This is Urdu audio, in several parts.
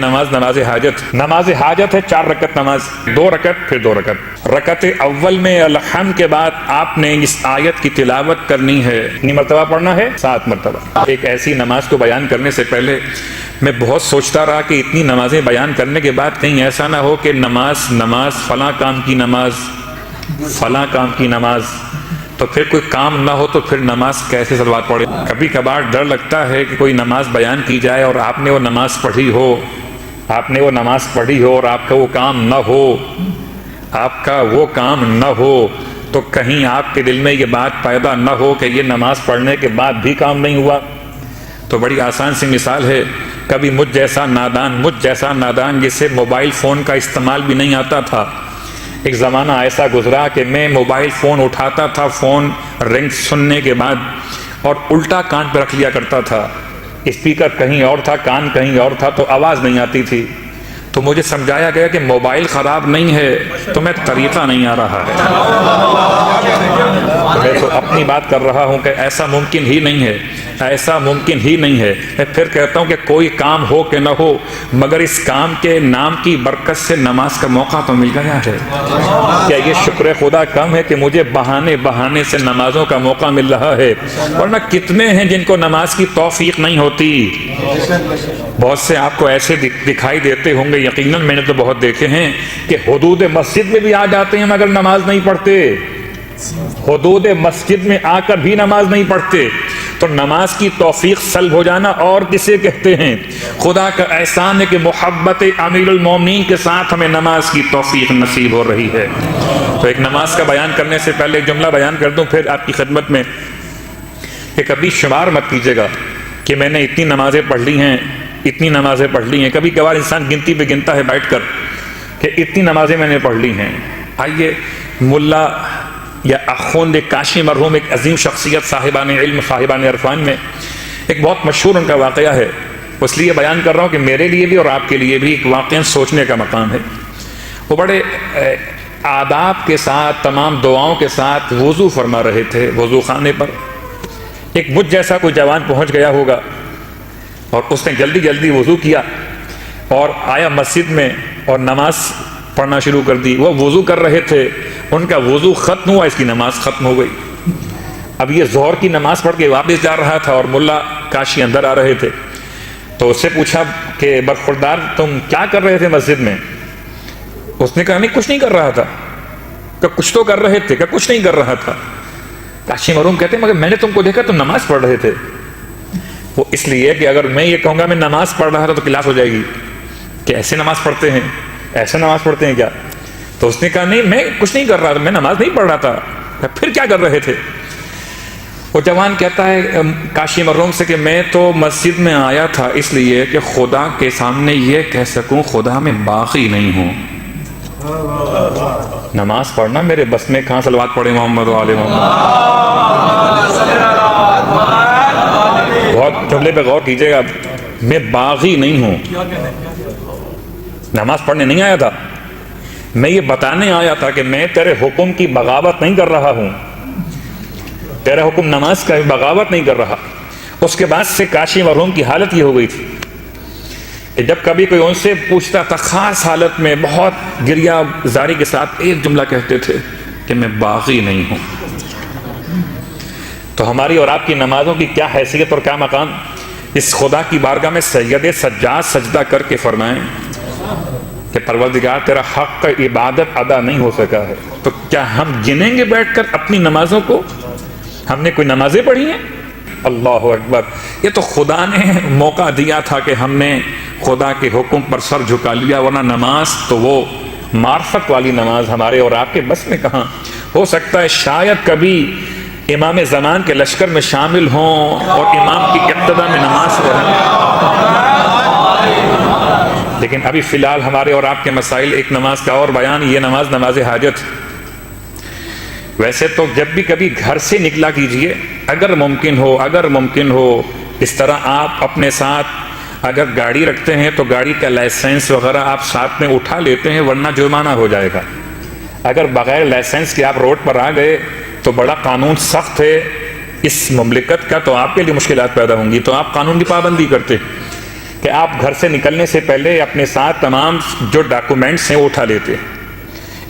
یہ نماز نماز حاجت، نماز حاجت ہے 4 رکعت نماز، 2 رکعت پھر 2 رکعت۔ رکعت اول میں الحمد کے بعد آپ نے اس آیت کی تلاوت کرنی ہے، کتنی مرتبہ پڑھنا ہے؟ 7 مرتبہ۔ ایک ایسی نماز کو بیان کرنے سے پہلے میں بہت سوچتا رہا کہ اتنی نمازیں بیان کرنے کے بعد کہیں ایسا نہ ہو کہ نماز فلاں کام کی نماز، فلاں کام کی نماز، تو پھر کوئی کام نہ ہو تو پھر نماز کیسے صلوات پڑھے؟ کبھی کبھار ڈر لگتا ہے کہ کوئی نماز بیان کی جائے اور آپ نے وہ نماز پڑھی ہو، آپ نے وہ نماز پڑھی ہو اور آپ کا وہ کام نہ ہو، آپ کا وہ کام نہ ہو، تو کہیں آپ کے دل میں یہ بات پیدا نہ ہو کہ یہ نماز پڑھنے کے بعد بھی کام نہیں ہوا۔ تو بڑی آسان سی مثال ہے، کبھی مجھ جیسا نادان جسے موبائل فون کا استعمال بھی نہیں آتا تھا، ایک زمانہ ایسا گزرا کہ میں موبائل فون اٹھاتا تھا، فون رنگ سننے کے بعد اور الٹا کان پہ رکھ لیا کرتا تھا، اسپیکر کہیں اور تھا، کان کہیں اور تھا، تو آواز نہیں آتی تھی۔ تو مجھے سمجھایا گیا کہ موبائل خراب نہیں ہے، تمہیں طریقہ نہیں آ رہا ہے۔ میں تو اپنی بات کر رہا ہوں کہ ایسا ممکن ہی نہیں ہے، ایسا ممکن ہی نہیں ہے۔ میں پھر کہتا ہوں کہ کوئی کام ہو کہ نہ ہو، مگر اس کام کے نام کی برکت سے نماز کا موقع تو مل گیا ہے۔ کیا یہ شکر خدا کم ہے کہ مجھے بہانے سے نمازوں کا موقع مل رہا ہے؟ ورنہ کتنے ہیں جن کو نماز کی توفیق نہیں ہوتی؟ بہت سے آپ کو ایسے دکھائی دیتے ہوں گے، یقیناً میں نے تو بہت دیکھے ہیں کہ حدود مسجد میں بھی آ جاتے ہیں مگر نماز نہیں پڑھتے، حدود مسجد میں آ کر بھی نماز نہیں پڑھتے۔ تو نماز کی توفیق سلب ہو جانا اور کسے کہتے ہیں؟ خدا کا احسان ہے کہ محبت امیر المومنین کے ساتھ ہمیں نماز کی توفیق نصیب ہو رہی ہے۔ تو ایک نماز کا بیان کرنے سے پہلے ایک جملہ بیان کر دوں پھر آپ کی خدمت میں، کہ کبھی شمار مت کیجیے گا کہ میں نے اتنی نمازیں پڑھ لی ہیں، اتنی نمازیں پڑھ لی ہیں۔ کبھی کبھار انسان گنتی پہ گنتا ہے بیٹھ کر کہ اتنی نمازیں میں نے پڑھ لی ہیں۔ آئیے ملا یا اخوند کاشی مرحوم، ایک عظیم شخصیت، صاحبان علم، صاحبان عرفان میں ایک بہت مشہور ان کا واقعہ ہے، اس لیے بیان کر رہا ہوں کہ میرے لیے بھی اور آپ کے لیے بھی ایک واقعہ سوچنے کا مقام ہے۔ وہ بڑے آداب کے ساتھ، تمام دعاؤں کے ساتھ وضو فرما رہے تھے، وضو خانے پر ایک مجھ جیسا کوئی جوان پہنچ گیا ہوگا اور اس نے جلدی جلدی وضو کیا اور آیا مسجد میں اور نماز پڑھنا شروع کر دی۔ وہ وضو کر رہے تھے، ان کا وضو ختم ہوا، اس کی نماز ختم ہو گئی۔ اب یہ ظہر کی نماز پڑھ کے واپس جا رہا تھا اور ملا کاشی اندر آ رہے تھے، تو اس سے پوچھا کہ برخوردار تم کیا کر رہے تھے مسجد میں؟ اس نے کہا نہیں کچھ نہیں کر رہا تھا۔ کہ کچھ تو کر رہے تھے؟ کہ کچھ نہیں کر رہا تھا۔ کاشی مرحوم کہتے ہیں مگر میں نے تم کو دیکھا تم نماز پڑھ رہے تھے۔ وہ اس لیے کہ اگر میں یہ کہوں گا میں نماز پڑھ رہا تھا تو کلاس ہو جائے گی کہ ایسے نماز پڑھتے ہیں، ایسے نماز پڑھتے ہیں کیا؟ تو اس نے کہا نہیں میں کچھ نہیں کر رہا تھا، میں نماز نہیں پڑھ رہا تھا۔ پھر کیا کر رہے تھے؟ وہ جوان کہتا ہے کاشی مرحوم سے کہ میں تو مسجد میں آیا تھا اس لیے کہ خدا کے سامنے یہ کہہ سکوں خدا میں باقی نہیں ہوں۔ نماز پڑھنا میرے بس میں کہاں، صلوات پڑھے محمد و آل محمد۔ بہت جملے پہ غور کیجیے گا، میں باغی نہیں ہوں، نماز پڑھنے نہیں آیا تھا، میں یہ بتانے آیا تھا کہ میں تیرے حکم کی بغاوت نہیں کر رہا ہوں، تیرا حکم نماز کا بغاوت نہیں کر رہا۔ اس کے بعد سے کاشی مرحوم کی حالت یہ ہو گئی تھی کہ جب کبھی کوئی ان سے پوچھتا تھا خاص حالت میں بہت گریہ زاری کے ساتھ ایک جملہ کہتے تھے کہ میں باغی نہیں ہوں۔ تو ہماری اور آپ کی نمازوں کی کیا حیثیت اور کیا مقام، اس خدا کی بارگاہ میں سید سجاد سجدہ کر کے فرمائیں کہ پروردگار تیرا حق عبادت ادا نہیں ہو سکا ہے، تو کیا ہم گنیں گے بیٹھ کر اپنی نمازوں کو؟ ہم نے کوئی نمازیں پڑھی ہیں؟ اللہ اکبر! یہ تو خدا نے موقع دیا تھا کہ ہم نے خدا کے حکم پر سر جھکا لیا، ورنہ نماز تو وہ معرفت والی نماز ہمارے اور آپ کے بس میں کہاں۔ ہو سکتا ہے شاید کبھی امام زمان کے لشکر میں شامل ہوں اور امام کی ابتدا میں نماز پڑھیں، لیکن ابھی فی الحال ہمارے اور آپ کے مسائل ایک نماز کا اور بیان، یہ نماز نماز حاجت۔ ویسے تو جب بھی کبھی گھر سے نکلا کیجئے، اگر ممکن ہو اس طرح آپ اپنے ساتھ اگر گاڑی رکھتے ہیں تو گاڑی کا لائسنس وغیرہ آپ ساتھ میں اٹھا لیتے ہیں، ورنہ جرمانہ ہو جائے گا۔ اگر بغیر لائسنس کے آپ روڈ پر آ گئے تو بڑا قانون سخت ہے اس مملکت کا، تو آپ کے لیے مشکلات پیدا ہوں گی، تو آپ قانون کی پابندی کرتے۔ کہ آپ گھر سے نکلنے سے پہلے اپنے ساتھ تمام جو ڈاکومنٹس ہیں وہ اٹھا لیتے ہیں.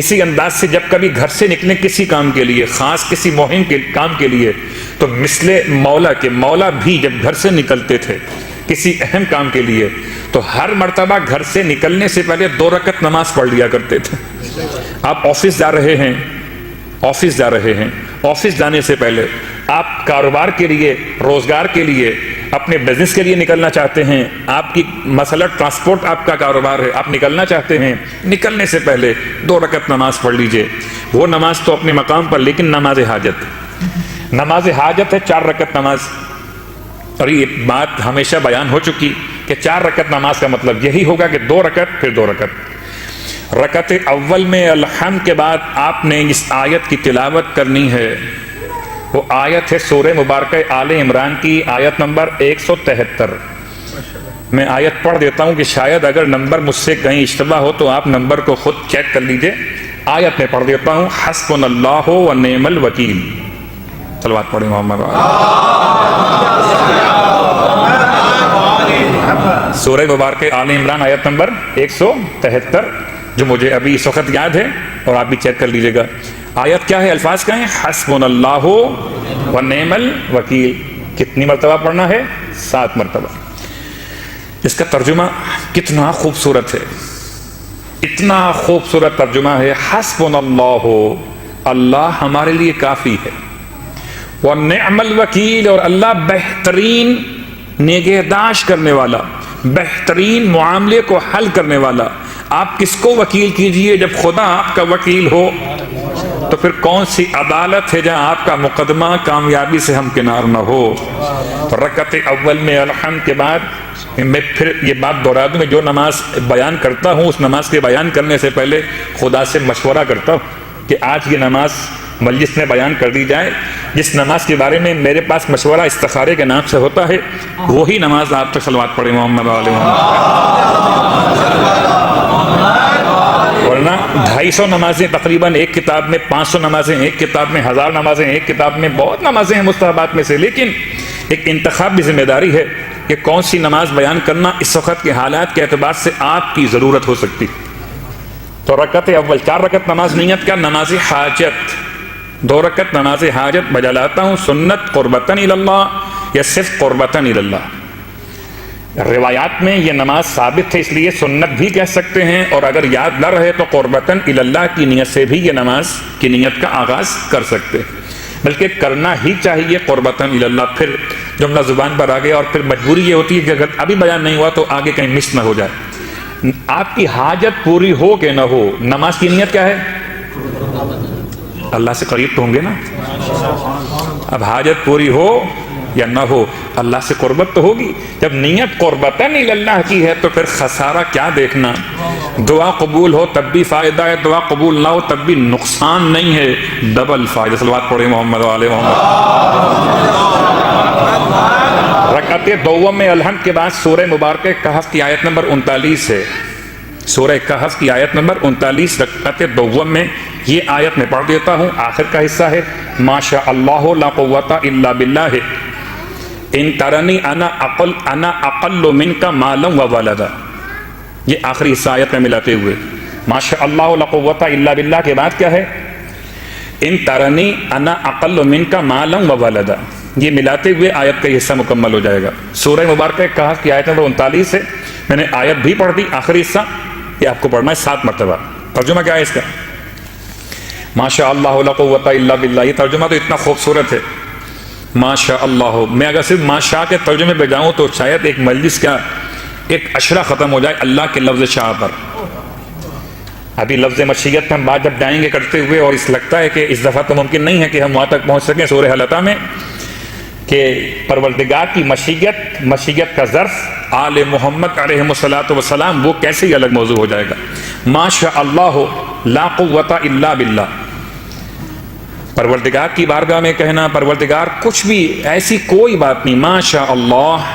اسی انداز سے جب کبھی گھر سے نکلیں کسی کام کے لیے، خاص کسی مہم کے کام کے لیے، تو مثل مولا کے مولا بھی جب گھر سے نکلتے تھے کسی اہم کام کے لیے تو ہر مرتبہ گھر سے نکلنے سے پہلے 2 رکعت نماز پڑھ لیا کرتے تھے. آپ آفس جا رہے ہیں، آفس جانے سے پہلے آپ کاروبار کے لیے، روزگار کے لیے، اپنے بزنس کے لیے نکلنا چاہتے ہیں، آپ کی مسئلہ ٹرانسپورٹ آپ کا کاروبار ہے، آپ نکلنا چاہتے ہیں، نکلنے سے پہلے 2 رکعت نماز پڑھ لیجئے. وہ نماز تو اپنے مقام پر، لیکن نماز حاجت ہے 4 رکعت نماز. اور یہ بات ہمیشہ بیان ہو چکی کہ 4 رکعت نماز کا مطلب یہی ہوگا کہ 2 رکعت پھر 2 رکعت. رکعت اول میں الحمد کے بعد آپ نے اس آیت کی تلاوت کرنی ہے. وہ آیت ہے سورہ مبارکہ آل عمران کی آیت نمبر 173. میں آیت پڑھ دیتا ہوں کہ شاید اگر نمبر مجھ سے کہیں اشتباہ ہو تو آپ نمبر کو خود چیک کر لیجئے. آیت میں پڑھ دیتا ہوں، حسبنا اللہ و نعم الوکیل. صلوات پڑھیں محمد. سورہ مبارکہ آل عمران آیت نمبر 173 جو مجھے ابھی اس وقت یاد ہے، اور آپ بھی چیک کر لیجئے گا. آیت کیا ہے؟ الفاظ کیا ہیں؟ حسبنا اللہ و نعم الوکیل. کتنی مرتبہ پڑھنا ہے؟ 7 مرتبہ. اس کا ترجمہ کتنا خوبصورت ہے، اتنا خوبصورت ترجمہ ہے. حسبنا اللہ، اللہ ہمارے لیے کافی ہے. ونعم الوکیل، اور اللہ بہترین نگہداشت کرنے والا، بہترین معاملے کو حل کرنے والا. آپ کس کو وکیل کیجئے جب خدا آپ کا وکیل ہو؟ تو پھر کون سی عدالت ہے جہاں آپ کا مقدمہ کامیابی سے ہمکنار نہ ہو؟ رکعت اول میں الحمد کے بعد میں پھر یہ بات دہرا دوں، میں جو نماز بیان کرتا ہوں اس نماز کے بیان کرنے سے پہلے خدا سے مشورہ کرتا ہوں کہ آج یہ نماز مجلس میں بیان کر دی جائے. جس نماز کے بارے میں میرے پاس مشورہ استخارے کے نام سے ہوتا ہے وہی نماز آپ تک صلوات پڑھیں محمد علیہ ورنہ 250 نمازیں تقریباً ایک کتاب میں، 500 نمازیں ایک کتاب میں، 1000 نمازیں ایک کتاب میں، بہت نمازیں ہیں مستحبات میں سے. لیکن ایک انتخاب بھی ذمہ داری ہے کہ کون سی نماز بیان کرنا اس وقت کے حالات کے اعتبار سے آپ کی ضرورت ہو سکتی. تو رکعت اول 4 رکعت نماز نیت کا، نماز حاجت 2 رکعت نماز حاجت بجا لاتا ہوں. سنت قربتاً اللہ یا صرف قربتاً اللہ؟ روایات میں یہ نماز ثابت ہے، اس لیے سنت بھی کہہ سکتے ہیں، اور اگر یاد نہ رہے تو قربتاً اللہ کی نیت سے بھی یہ نماز کی نیت کا آغاز کر سکتے ہیں. بلکہ کرنا ہی چاہیے قربتاً اللہ. پھر جملہ زبان پر آ گیا اور پھر مجبوری یہ ہوتی ہے کہ اگر ابھی بیان نہیں ہوا تو آگے کہیں مس نہ ہو جائے. آپ کی حاجت پوری ہو کہ نہ ہو، نماز کی نیت کیا ہے؟ اللہ سے قریب تو ہوں گے نا. اب حاجت پوری ہو یا نہ ہو، اللہ سے قربت تو ہوگی. جب نیت قربتاً اللہ کی ہے تو پھر خسارہ کیا دیکھنا. دعا قبول ہو تب بھی فائدہ ہے، دعا قبول نہ ہو تب بھی نقصان نہیں ہے، ڈبل فائدہ. صلوات پڑھیں محمد علیہ محمد. رکعت دوم میں الحمد کے بعد سورہ مبارکہ کہف کی آیت نمبر 39 ہے. سورہ کہف کی آیت نمبر 39 رکعت دوم میں یہ آیت میں پڑھ دیتا ہوں. آخر کا حصہ ہے ما شاء اللہ لا قوت الا باللہ ان ترنی انا اقل منک مالا و ولدا. یہ آخری حصہ آیت میں ملاتے ہوئے ما شاء اللہ لا قوت الا باللہ کے بعد کیا ہے؟ ان ترنی انا اقل منک مالا و ولدا. یہ ملاتے ہوئے آیت کا حصہ مکمل ہو جائے گا. سورہ مبارکہ کہف کی آیت نمبر 39 ہے. میں نے آیت بھی پڑھ دی، آخری حصہ یہ آپ کو پڑھنا ہے 7 مرتبہ. ترجمہ کیا ہے اس کا؟ ما شاء اللہ لا قوت الا باللہ. یہ ترجمہ تو اتنا خوبصورت ہے، ما شاء اللہ. میں اگر صرف ما شاء کے ترجمے پہ جاؤں تو شاید ایک مجلس کا ایک اشرہ ختم ہو جائے اللہ کے لفظ شاء پر. ابھی لفظ مشیت پہ ہم بات جب جائیں گے کرتے ہوئے، اور اس لگتا ہے کہ اس دفعہ تو ممکن نہیں ہے کہ ہم وہاں تک پہنچ سکیں سورہ حلقہ میں کہ پروردگار کی مشیت کا ظرف آل محمد علیہ السلام وہ کیسے ہی الگ موضوع ہو جائے گا. ما شاء اللہ لا قوت الا باللہ. پروردگار کی بارگاہ میں کہنا پروردگار کچھ بھی ایسی کوئی بات نہیں، ما شاء اللہ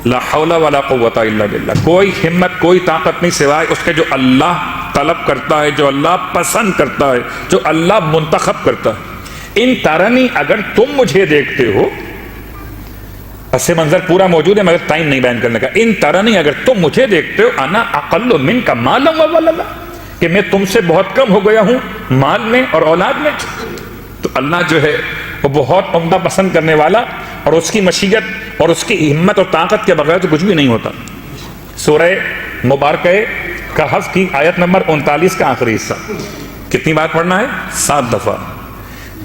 لا حول ولا قوت الا باللہ. کوئی ہمت کوئی طاقت نہیں سوائے اس کے جو اللہ طلب کرتا ہے، جو اللہ پسند کرتا ہے، جو اللہ منتخب کرتا ہے. ان ترنی اگر تم مجھے دیکھتے ہو، پس منظر پورا موجود ہے مگر ٹائم نہیں بیان کرنے کا. ان ترنی اگر تم مجھے دیکھتے ہو انا اقل منک مالا وولدا کہ میں تم سے بہت کم ہو گیا ہوں مال میں اور اولاد میں. تو اللہ جو ہے وہ بہت عمدہ پسند کرنے والا اور اس کی مشیت اور اس کی ہمت اور طاقت کے بغیر تو کچھ بھی نہیں ہوتا. سورہ مبارکہ کہف کی آیت نمبر 39 کا آخری حصہ. کتنی بار پڑھنا ہے؟ 7 دفعہ.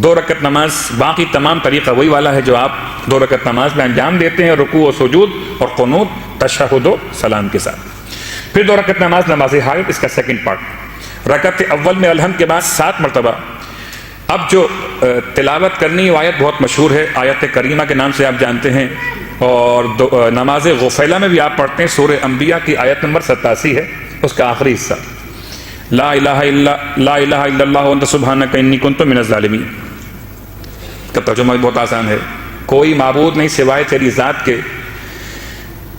2 رکعت نماز، باقی تمام طریقہ وہی والا ہے جو آپ 2 رکعت نماز میں انجام دیتے ہیں، رکوع و سجود اور قنوت تشہد و سلام کے ساتھ. پھر 2 رکعت نماز نماز حاجت، اس کا سیکنڈ پارٹ. رکعت اول میں الحمد کے بعد 7 مرتبہ. اب جو تلاوت کرنی وہ آیت بہت مشہور ہے، آیت کریمہ کے نام سے آپ جانتے ہیں، اور نماز غفیلہ میں بھی آپ پڑھتے ہیں. سورہ انبیاء کی آیت نمبر 87 ہے، اس کا آخری حصہ لا الہ الا اللہ وانت سبحانک انی کنت من الظالمین کا ترجمہ بھی بہت آسان ہے. کوئی معبود نہیں سوائے تیری ذات کے،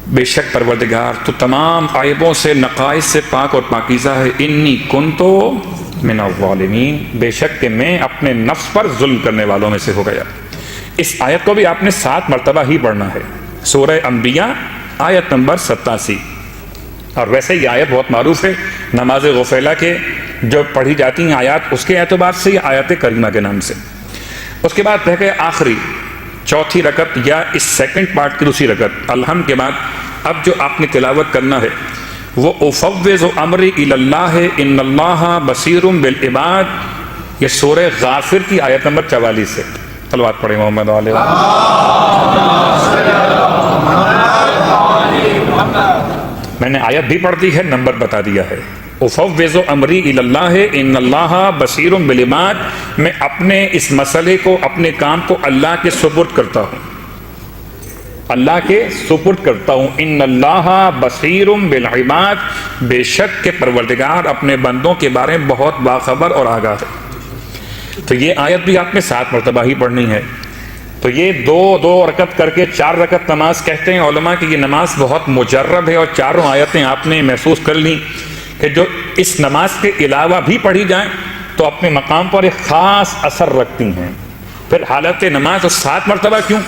بے شک پروردگار تو تمام عیبوں سے نقائص سے پاک اور پاکیزہ ہے. انی کنت من الظالمین، بے شک کہ میں اپنے نفس پر ظلم کرنے والوں میں سے ہو گیا. اس آیت کو بھی آپ نے 7 مرتبہ ہی پڑھنا ہے. سورہ انبیاء آیت نمبر 87. اور ویسے یہ آیت بہت معروف ہے نماز غفیلہ کے جو پڑھی جاتی ہیں آیات، اس کے اعتبار سے یہ آیت کریمہ کے نام سے. اس کے بعد رہ گئے آخری چوتھی رکعت یا اس سیکنڈ پارٹ کی دوسری رکعت الحمد کے بعد. اب جو آپ نے تلاوت کرنا ہے وہ افوض امری الی اللہ ان اللہ بصیر بالعباد. یہ سورہ غافر کی آیت نمبر 44 ہے. صلوات پڑھیں محمد علیہ. میں نے آیت بھی پڑھ دی ہے، نمبر بتا دیا ہے. افوض امری الی اللہ ان اللہ بصیر بالعباد، میں اپنے اس مسئلے کو، اپنے کام کو اللہ کے سپرد کرتا ہوں، اللہ کے سپرد کرتا ہوں. ان اللہ بصیر بالعباد، بے شک کہ پروردگار اپنے بندوں کے بارے میں بہت باخبر اور آگاہ ہے. تو یہ آیت بھی آپ نے 7 مرتبہ ہی پڑھنی ہے. تو یہ 2 رکعت کر کے 4 رکعت نماز کہتے ہیں علماء کہ یہ نماز بہت مجرب ہے، اور چاروں آیتیں آپ نے محسوس کر لیں کہ جو اس نماز کے علاوہ بھی پڑھی جائیں تو اپنے مقام پر ایک خاص اثر رکھتی ہیں. پھر حالت نماز 7 مرتبہ کیوں؟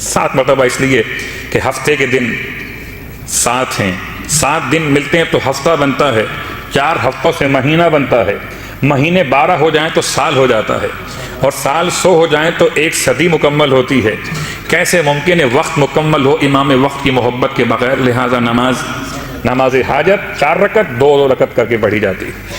7 مرتبہ اس لیے کہ ہفتے کے دن 7 ہیں، 7 دن ملتے ہیں تو ہفتہ بنتا ہے، 4 ہفتوں سے مہینہ بنتا ہے، مہینے 12 ہو جائیں تو سال ہو جاتا ہے، اور سال 100 ہو جائیں تو 1 صدی مکمل ہوتی ہے. کیسے ممکن ہے وقت مکمل ہو امام وقت کی محبت کے بغیر؟ لہذا نماز حاجت 4 رکعت 2 رکعت کر کے پڑھی جاتی ہے.